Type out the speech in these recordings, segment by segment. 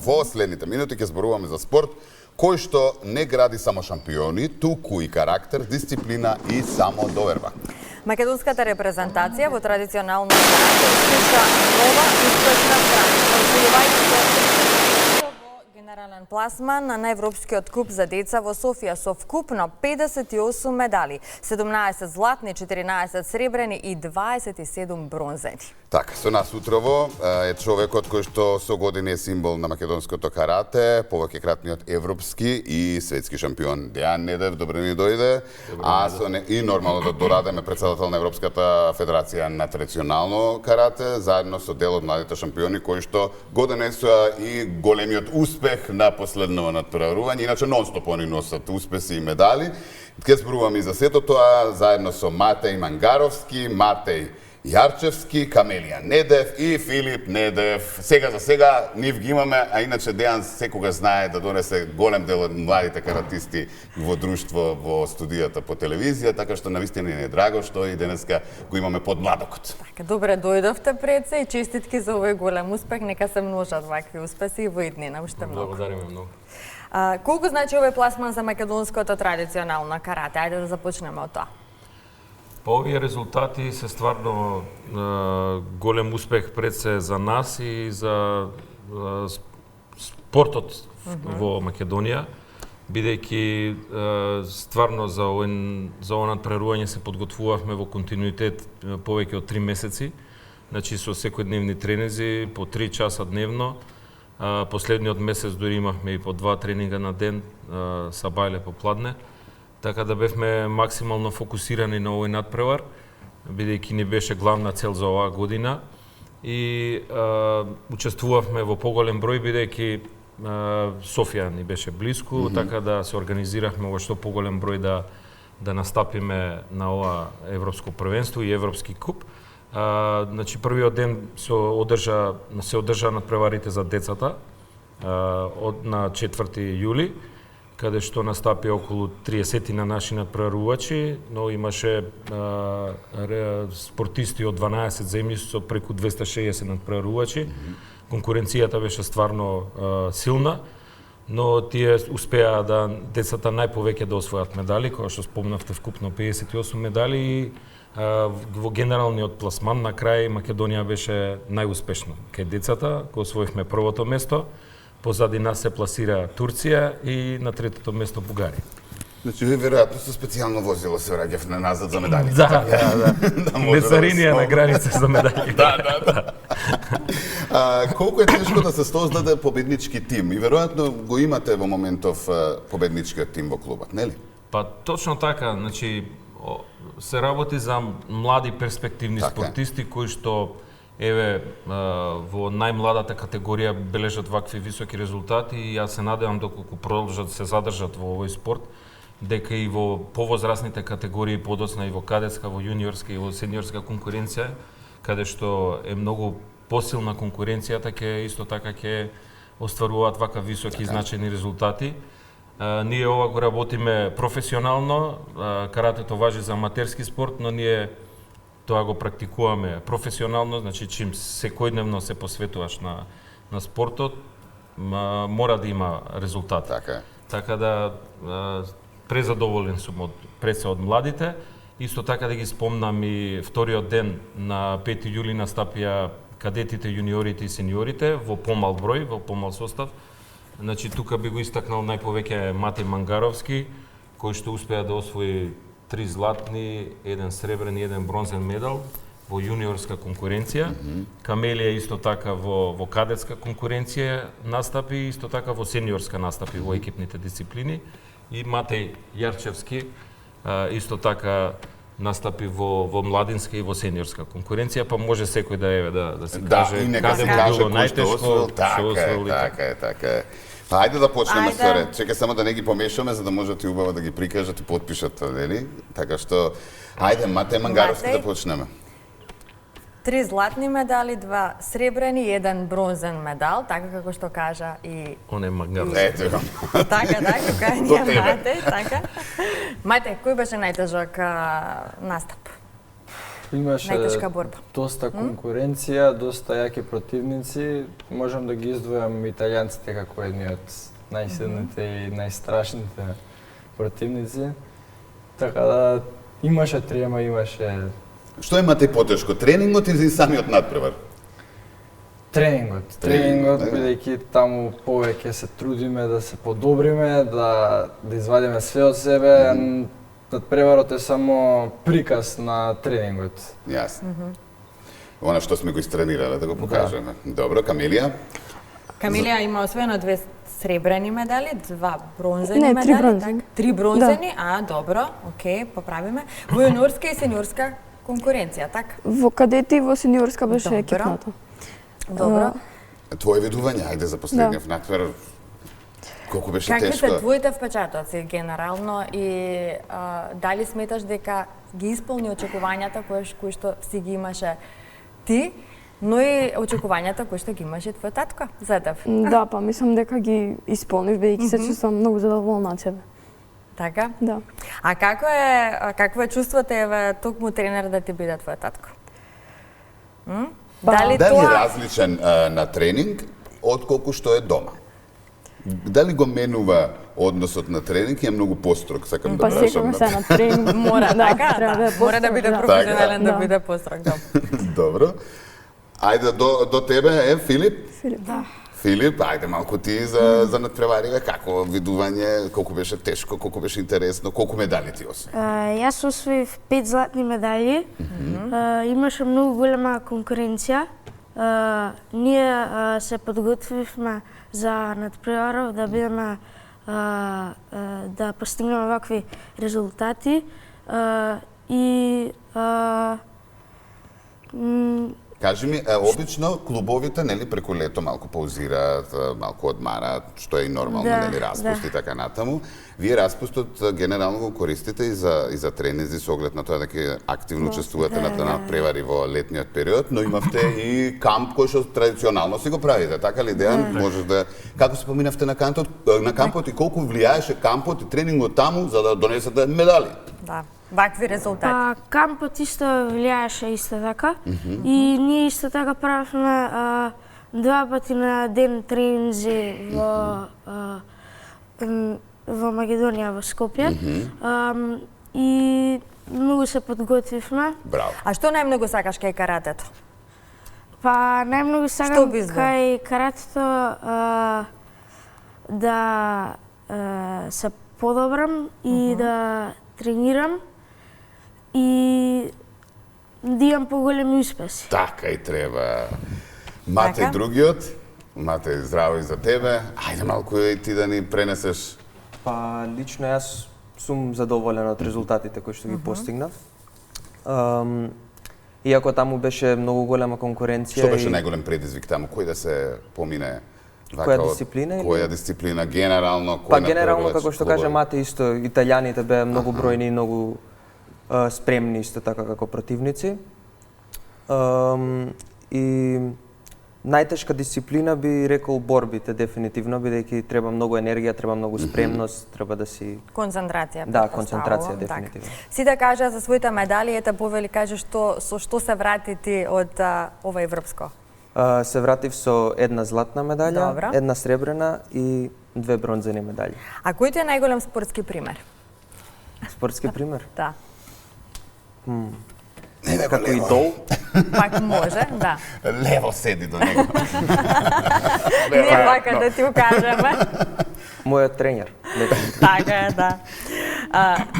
Во следните минути ќе зборуваме за спорт кој што не гради само шампиони, туку и карактер, дисциплина и само доверба. Македонската репрезентација во традиционално карате испиша нова успешна страница, генерален пласман на Европскиот куп за деца во Софија со вкупно 58 медали, 17 златни, 14 сребрени и 27 бронзени. Така, со нас утрово е човекот кој што со години е символ на македонското карате, повеќекратниот европски и светски шампион Дејан Недев, добро ни дојде. И нормално да дорадеме председател на Европската федерација на традиционално карате, заедно со дел од младите шампиони кои што го донесоа и големиот успех на последно натпреварување, иначе нон-стоп они носат успеси и медали. Ке зборуваме и за сето тоа, заедно со Матеј Мангаровски, Матеј Јарчевски, Камелија Недев и Филип Недев. Сега за сега нив ги имаме, а иначе Дејан секогаш знае да донесе голем дел од младите каратисти во друштво во студијата по телевизија, така што навистина ни е драго што и денеска го имаме под младокот. Така, добре дојдовте пред се и честитки за овој голем успех, нека се множат вакви успеси и во иднина, уште многу. Благодариме многу. Колку значи овој пласман за македонското традиционално карате? Ајде да започнеме од тоа. Па овие резултати се стварно голем успех пред се за нас и за спортот во Македонија, бидејќи стварно за ова надпреварување се подготвувавме во континуитет повеќе од 3 месеци, значи со секојдневни тренинзи по 3 часа дневно. Последниот месец дури имавме и по 2 тренинга на ден, сабајле попладне. Така да бевме максимално фокусирани на овој надпревар, бидејќи ни беше главна цел за оваа година и учествувавме во поголем број, бидејќи Софија ни беше блиску, така да се организирахме во што поголем број да настапиме на ова европско првенство и европски куп. Значи првиот ден се одржа надпреварите за децата на 4 јули, каде што настапи околу 30 на наши надпреварувачи, но имаше спортисти од 12 земји со преку 260 надпреварувачи. Конкуренцијата беше стварно силна, но тие успеа да децата најповеќе да освојат медали, која што спомнавте вкупно 58 медали и во генералниот пласман на крај Македонија беше најуспешна кај децата, кој освоивме првото место. Позади нас се пласира Турција и на третото место Бугарија. Значи, ви веројатно со специјално возило се враќавте назад за медали. Да. Мецаринија на граница за медали. Да. Колку е тешко да се создаде победнички тим? И веројатно го имате во моментов победничкиот тим во клубот, нели? Па точно така, значи се работи за млади перспективни спортисти кои што во најмладата категорија бележат вакви високи резултати и јас се надевам доколку продолжат се задржат во овој спорт, дека и во повозрасните категории, подоцна и во кадетска, во јуниорска и во сениорска конкуренција, каде што е многу посилна конкуренцијата, исто така ќе остваруваат вака високи и значајни резултати. Ние ова го работиме професионално, каратето важи за аматерски спорт, но ние тоа го практикуваме професионално, значи чим секојдневно се посветуваш на спортот, мора да има резултат. Така да презадоволен сум пред се од младите. Исто така да ги спомнам и вториот ден на 5 јули настапија кадетите, јуниорите и сениорите во помал број, во помал состав. Значи тука би го истакнал најповеќе Матеј Мангаровски, кој што успеа да освои 3 златни, 1 сребрен и 1 бронзен медал во јуниорска конкуренција. Камелија исто така во кадетска конкуренција настапи, исто така во сениорска настапи во екипните дисциплини. И Матеј Јарчевски исто така настапи во младинска и во сениорска конкуренција, па може секој да се каже каде му било најтешко. Така е. Ајде да почнеме со ред. Чекај само да не ги помешаме за да можете убаво да ги прикажат и потпишат, нели? Така што ајде Матеј Мангаровски да почнеме. 3 златни медали, 2 сребрени и 1 бронзен медал, така како што кажа и Оне Мангаровски. Така, кај ние Матеј, така. Матеј, кој беше најтежок настап? Имаше најтешка борба? доста конкуренција, доста јаки противници. Можам да ги издвојам италијанците како едни од најсилните и најстрашните противници. Така да имаше трема, имаше Што имате потешко, тренингот или самиот надпревар? тренингот, бидејќи таму повеќе се трудиме да се подобриме, да извадиме све од себе. Надпреварот е само приказ на тренингот. Јасно. Она што сме го истренирале да го покажеме. Добро, Камелија? Камилија има освоено 2 сребрени медали, 2 бронзени Не, 3 медали, бронзени. така? 3 бронзени, добро, окей, поправиме. Во јуниорска и сениорска конкуренција, така? Во кадети и во сениорска беше Добро. екипната. Добро. Твое видување, ајде за последниот надпревар. Колку беше Какви тешко? се твоите впечатоци генерално и дали сметаш дека ги исполни очекувањата кои што си ги имаше ти, но и очекувањата кои што ги имаше твој татко за теб? Да, па мислам дека ги исполнив, бидејќи се чувствувам многу задоволна од себе. Така? Да. А какво е чувството еве токму тренер да ти биде твој татко? Дали Дали е тоа различен на тренинг отколку што е дома? Дали го менува односот на тренинг и е многу построг, сакам да Па прашам. секогаш се на тренинг мора така? треба Да, мора да биде построг, професионален, да Да. биде построг, да. Добро. Ајде до тебе е Филип. Филип, да. Филип, ајде малку ти за надпреварите, како видување, колку беше тешко, колку беше интересно, колку медали ти освои? Јас освоив 5 златни медали. Имаше многу голема конкуренција. Ние се подготвивме за надпреваров да бидеме да постигнеме вакви резултати и Кажи ми, обично клубовите нели преку лето малку паузираат, малку одмараат, што е и нормално, Да, нели распуст и да. така натаму. Вие распустот генерално го користите и за тренинзи со оглед на тоа дека активно учествувате на надпревари во летниот период, но имавте и камп кој што традиционално си го правите, така ли Дејан? Можеш да како се поминавте на кампот и колку влијаеше кампот и тренингот таму за да донесете медали? Да. Вакви резултати. па кампот исто влијаеше исто така. И ние исто така правевме 2 пати на ден тренинзи во Македонија, во Скопје. И многу се подготвивме. Браво. А што најмногу сакаш кај каратето? Па најмногу Што сакам би избрал? кај каратето да се подобрам и да тренирам и да имам поголеми успеси. Така и треба. Мате Така? другиот, Мате здраво и за тебе. Ајде малку и ти да ни пренесеш. Па лично јас сум задоволен од резултатите кои што ги постигнав. Иако таму беше многу голема конкуренција. Што беше и најголем предизвик таму? Кој да се помине? Која дисциплина или- Која дисциплина генерално? Па кој генерално надпреварач, како што клубови? каже Мате исто, италијаните беа многу бројни и многу спремни исто така како противници. И најтешка дисциплина би рекол борбите дефинитивно, бидејќи треба многу енергија, треба многу спремност, треба да си Концентрација. Да, претпоставувам, концентрација, така. дефинитивно. Сите кажа за своите медали, ете повели каже со што се врати ти од ова европско. се вратив со една златна медаља, Добро. една сребрена и 2 бронзени медаљи. А кој ти е најголем спортски пример? Спортски пример? Да. Како идол? Пак може, да. Лево седи до него. Ние вака да ти укажеме. Мојот тренер. Така е, да.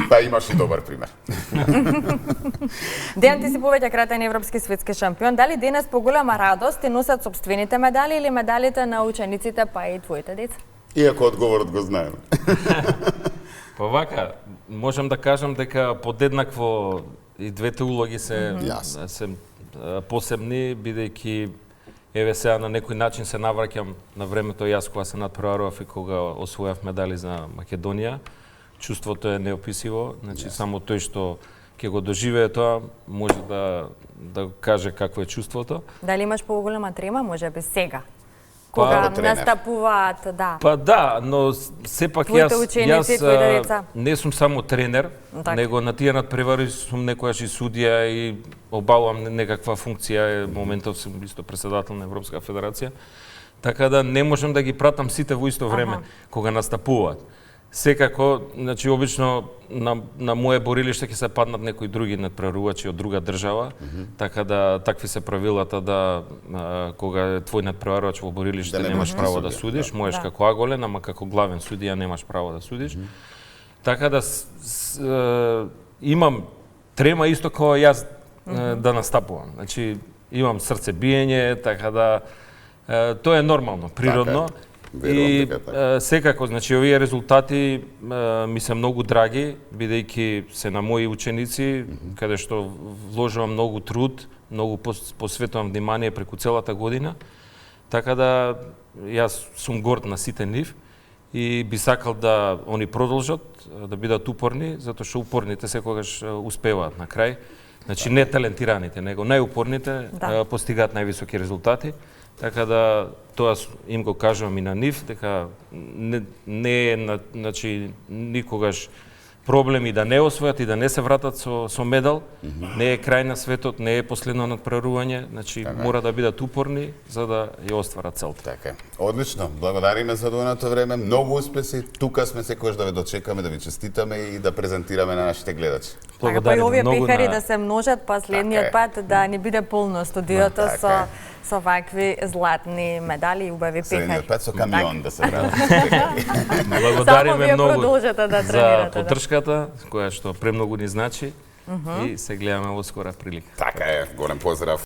Па имаш и добар пример. Дејан, ти си повеќе кратен европски светски шампион. Дали денес поголема радост ти носат сопствените медали или медалите на учениците, па и твоите деца? Иако одговорот го знаеме. Па вака, можам да кажам дека подеднакво и двете улоги се посебни, бидејќи еве сега на некој начин се навраќам на времето јас кога се надпреварував и кога освојав медали за Македонија. Чувството е неописиво, значи само тој што ќе го доживее тоа може да каже какво е чувството. Дали имаш поголема трема, можеби сега? кога Како тренер. настапуваат, да. Па да, но сепак Твоите јас, ученици, твоите деца. не сум само тренер, Така. него на тие надпревари сум некојаш и судија и обавам некаква функција, моментов сум исто председател на Европска федерација. Така да не можам да ги пратам сите во исто време кога настапуваат. Секако, значи обично на мое борилиште ќе се паднат некои други надпреварувачи од друга држава, така да такви се правилата да кога е твој надпреварувач во борилиште Да немаш немаш право судија, да судиш, можеш Да. како аголен, ама како главен судија немаш право да судиш. Така да имам трема исто како јас да настапувам. Значи имам срце биење, така да тоа е нормално, природно. Верувам И дека така. секако, значи овие резултати ми се многу драги, бидејќи се на мои ученици, каде што вложувам многу труд, многу посветувам внимание преку целата година. Така да јас сум горд на сите нив и би сакал да они продолжат, да бидат упорни, затоа што упорните секогаш успеваат на крај. Значи не талентираните, него најупорните Да. постигаат највисоки резултати. Така да тоа им го кажувам и на нив, дека не е значи никогаш проблеми да не освојат и да не се вратат со медал. Не е крај на светот, не е последно надпреварување, значи мора да бидат упорни за да ја остварат целта. Така е. Одлично. Благодариме за одвоеното време. Многу успеси. Тука сме секогаш да ве дочекаме, да ви честитаме и да презентираме на нашите гледачи. Така, па и овие многу пекари на- да се множат, па следниот Така пат да не биде полно студиото Така со вакви златни медали и убави пекари. Следниот пат со камион да се врати. Само Благодариме вие многу продолжете да за тренирате. Да. поддршката, која што премногу ни значи и се гледаме во скора прилика. Така е. Голем поздрав.